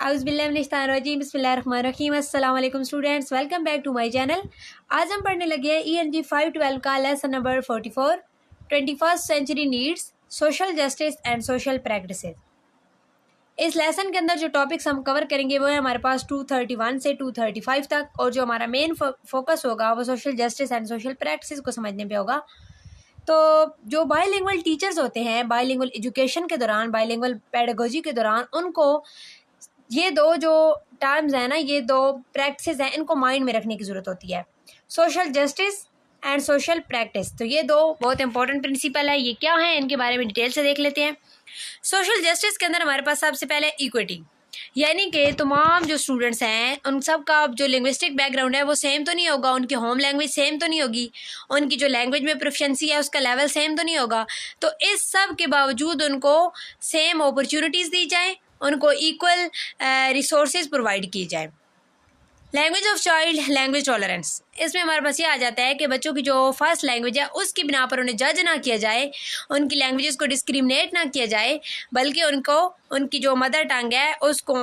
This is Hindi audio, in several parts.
औज़ुबिल्लाहिमिनश्शैतानिर्रजीम बिस्मिल्लाहिर्रहमानिर्रहीम। अस्सलाम वालेकुम students, welcome back to my channel. आज हम पढ़ने लगे हैं ENG 512 का lesson number 44 21st century needs social justice and social practices. इस लेसन के अंदर जो टॉपिक्स हम कवर करेंगे वो है हमारे पास 231 से 235 तक, और जो हमारा मेन फोकस होगा वो social justice and social practices को समझने पे होगा। तो जो बाइलिंगुअल टीचर्स होते हैं बाइलिंगुअल एजुकेशन के दौरान, बाइलिंगुअल पेडागोजी के दौरान, उनको ये दो जो टर्म्स हैं ना, ये दो प्रैक्टिसेस हैं, इनको माइंड में रखने की ज़रूरत होती है, social justice and social practice. तो ये दो बहुत इंपॉर्टेंट प्रिंसिपल है। ये क्या है, इनके बारे में डिटेल से देख लेते हैं। सोशल जस्टिस के अंदर हमारे पास सबसे पहले इक्विटी, यानी कि तमाम जो स्टूडेंट्स हैं उन सब का जो लिंग्विस्टिक बैकग्राउंड है वो सेम तो नहीं होगा, उनकी होम लैंग्वेज सेम तो नहीं होगी, उनकी जो लैंग्वेज में प्रोफिशिएंसी है उसका लेवल सेम तो नहीं होगा। तो इस सब के बावजूद उनको सेम अपॉर्चुनिटीज़ दी जाए, उनको इक्वल रिसोर्सेज प्रोवाइड किए जाए। Language of child language tolerance, इसमें हमारे पास ये आ जाता है कि बच्चों की जो फर्स्ट लैंग्वेज है उसकी बिना पर उन्हें जज ना किया जाए, उनकी लैंग्वेजेस को डिस्क्रिमिनेट ना किया जाए, बल्कि उनको उनकी जो मदर टंग है उसको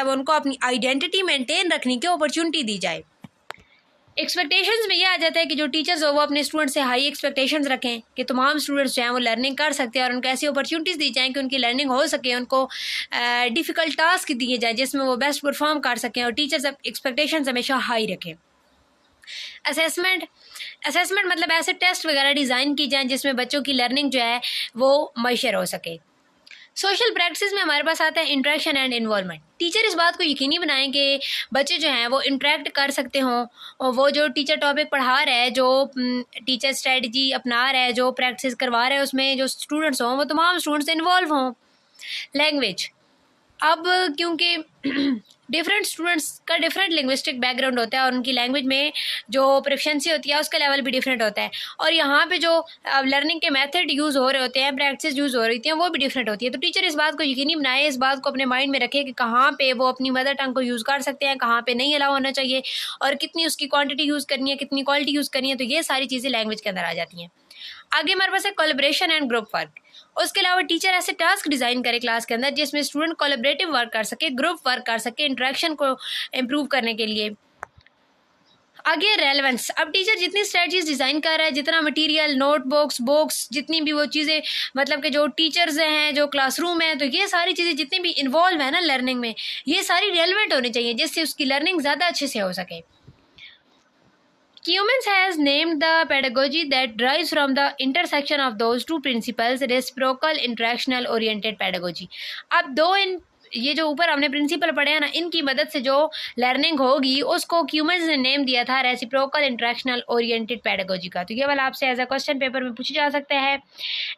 उनको अपनी आइडेंटिटी मेंटेन रखने की अपॉर्चुनिटी दी जाए। एक्सपेक्टेशंस में ये आ जाता है कि जो टीचर्स हो वो अपने स्टूडेंट से हाई एक्सपेक्टेशंस रखें कि तमाम स्टूडेंट्स जो हैं वो लर्निंग कर सकते हैं, और उनको ऐसी अपॉर्चुनिटीज़ दी जाएँ कि उनकी लर्निंग हो सके, उनको डिफ़िकल्ट टास्क दिए जाए जिसमें वो बेस्ट परफॉर्म कर सकें, और टीचर्स एक्सपेक्टेशंस हमेशा हाई रखें। असेसमेंट मतलब ऐसे टेस्ट वगैरह डिज़ाइन की जाएँ जिसमें बच्चों की लर्निंग जो है वो मैशर हो सके। सोशल प्रैक्टिस में हमारे पास आता है इंटरेक्शन एंड इन्वॉल्वमेंट। टीचर इस बात को यकीनी बनाएं कि बच्चे जो हैं वो इंटरेक्ट कर सकते हों, और वो जो टीचर टॉपिक पढ़ा रहा है, जो टीचर स्ट्रेटजी अपना रहा है, जो प्रैक्टिस करवा रहा है, उसमें जो स्टूडेंट्स हों वो तमाम स्टूडेंट्स इन्वॉल्व हों। लैंग्वेज, अब क्योंकि डिफरेंट स्टूडेंट्स का डिफरेंट लिंग्विस्टिक बैकग्राउंड होता है और उनकी लैंग्वेज में जो प्रोफिशिएंसी होती है उसका लेवल भी डिफरेंट होता है, और यहाँ पे जो लर्निंग के मेथड यूज़ हो रहे होते हैं, प्रैक्टिस यूज़ हो रही होती हैं, वो भी डिफरेंट होती है। तो टीचर इस बात को यकीनी बनाए, इस बात को अपने माइंड में रखे कि कहाँ पे वो अपनी मदर टंग को यूज़ कर सकते हैं, कहाँ पे नहीं अलाउ होना चाहिए, और कितनी उसकी क्वान्टिटी यूज़ करनी है, कितनी क्वालिटी यूज़ करनी है। तो ये सारी चीज़ें लैंग्वेज के अंदर आ जाती हैं। आगे हमारे पास है कोलैबोरेशन एंड ग्रुप वर्क। उसके अलावा टीचर ऐसे टास्क डिज़ाइन करे क्लास के अंदर जिसमें स्टूडेंट कोलैबोरेटिव वर्क कर सके, ग्रुप वर्क कर सके, इंटरेक्शन को इम्प्रूव करने के लिए। आगे रेलेवेंस, अब टीचर जितनी स्ट्रेटजीज डिज़ाइन कर रहा है, जितना मटेरियल, नोटबुक्स, बुक्स, जितनी भी वो चीज़ें, मतलब कि जो टीचर्स हैं, जो क्लासरूम है, तो ये सारी चीज़ें जितनी भी इन्वॉल्व है ना लर्निंग में, ये सारी रेलेवेंट होनी चाहिए जिससे उसकी लर्निंग ज़्यादा अच्छे से हो सके। Cummins has named the pedagogy that derives from the intersection of those two principles, reciprocal interactional oriented pedagogy। अब ये जो ऊपर हमने प्रिंसिपल पढ़े हैं ना, इनकी मदद से जो लर्निंग होगी उसको क्यूमेंस ने नेम दिया था रेसिप्रोकल इंटरेक्शनल ओरिएंटेड पेडागोजी का। तो ये वाला आपसे एज अ क्वेश्चन पेपर में पूछा जा सकता है।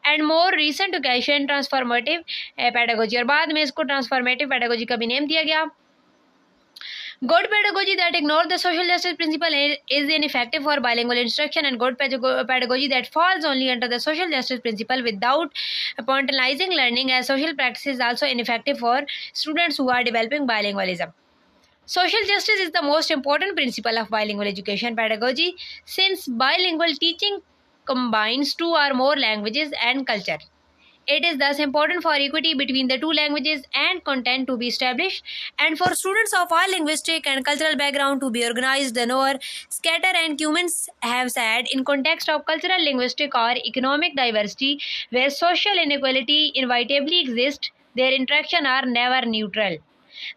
And more recent occasion transformative pedagogy, और बाद में इसको ट्रांसफॉर्मेटिव पेडागोजी का भी नेम दिया गया। Good pedagogy that ignores the social justice principle is ineffective for bilingual instruction, and good pedagogy that falls only under the social justice principle without pointalizing learning as social practice is also ineffective for students who are developing bilingualism. Social justice is the most important principle of bilingual education pedagogy, since bilingual teaching combines two or more languages and culture. It is thus important for equity between the two languages and content to be established, and for students of all linguistic and cultural background to be organized nor scatter. And Cummins have said, in context of cultural, linguistic or economic diversity where social inequality inevitably exists, their interaction are never neutral.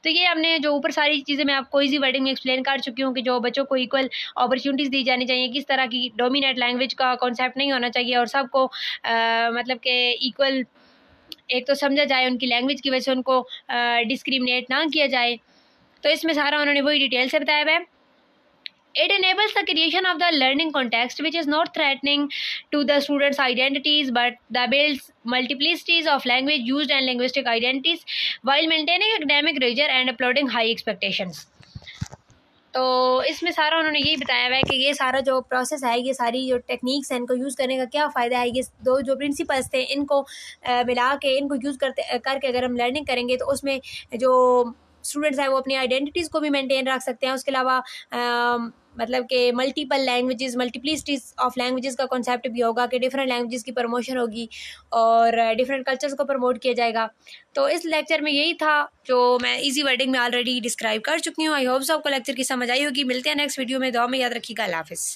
तो ये हमने जो ऊपर सारी चीज़ें मैं आपको इजी वर्डिंग में एक्सप्लेन कर चुकी हूँ कि जो बच्चों को इक्वल अपॉर्चुनिटीज़ दी जानी चाहिए, किस तरह की डोमिनेट लैंग्वेज का कॉन्सेप्ट नहीं होना चाहिए, और सबको मतलब कि इक्वल एक तो समझा जाए, उनकी लैंग्वेज की वजह से उनको डिस्क्रिमिनेट ना किया जाए। तो इसमें सारा उन्होंने वही डिटेल से बताया हुआ है। It enables the creation of the learning context which is not threatening to the students' identities but that builds multiplicities of language used and linguistic identities while maintaining academic rigor and upholding high expectations। तो इसमें सारा उन्होंने यही बताया हुआ है कि ये सारा जो प्रोसेस है, ये सारी जो टेक्निक्स हैं, इनको यूज़ करने का क्या फ़ायदा है। ये दो जो प्रिंसिपल्स थे इनको मिला के, इनको यूज़ करके अगर हम लर्निंग करेंगे तो उसमें जो स्टूडेंट्स हैं वो अपनी आइडेंटिटीज़ को भी मेंटेन रख सकते हैं। उसके अलावा मतलब कि multiple languages, multiplicities of languages का कॉन्सेप्ट भी होगा कि डिफरेंट लैंग्वेजेस की प्रमोशन होगी और डिफरेंट कल्चर्स को प्रमोट किया जाएगा। तो इस लेक्चर में यही था जो मैं इजी वर्डिंग में ऑलरेडी डिस्क्राइब कर चुकी हूँ। आई होप सो आपको लेक्चर की समझ आई होगी। मिलते हैं नेक्स्ट वीडियो में। दुआ में याद रखिएगा। अल्लाह हाफिज़।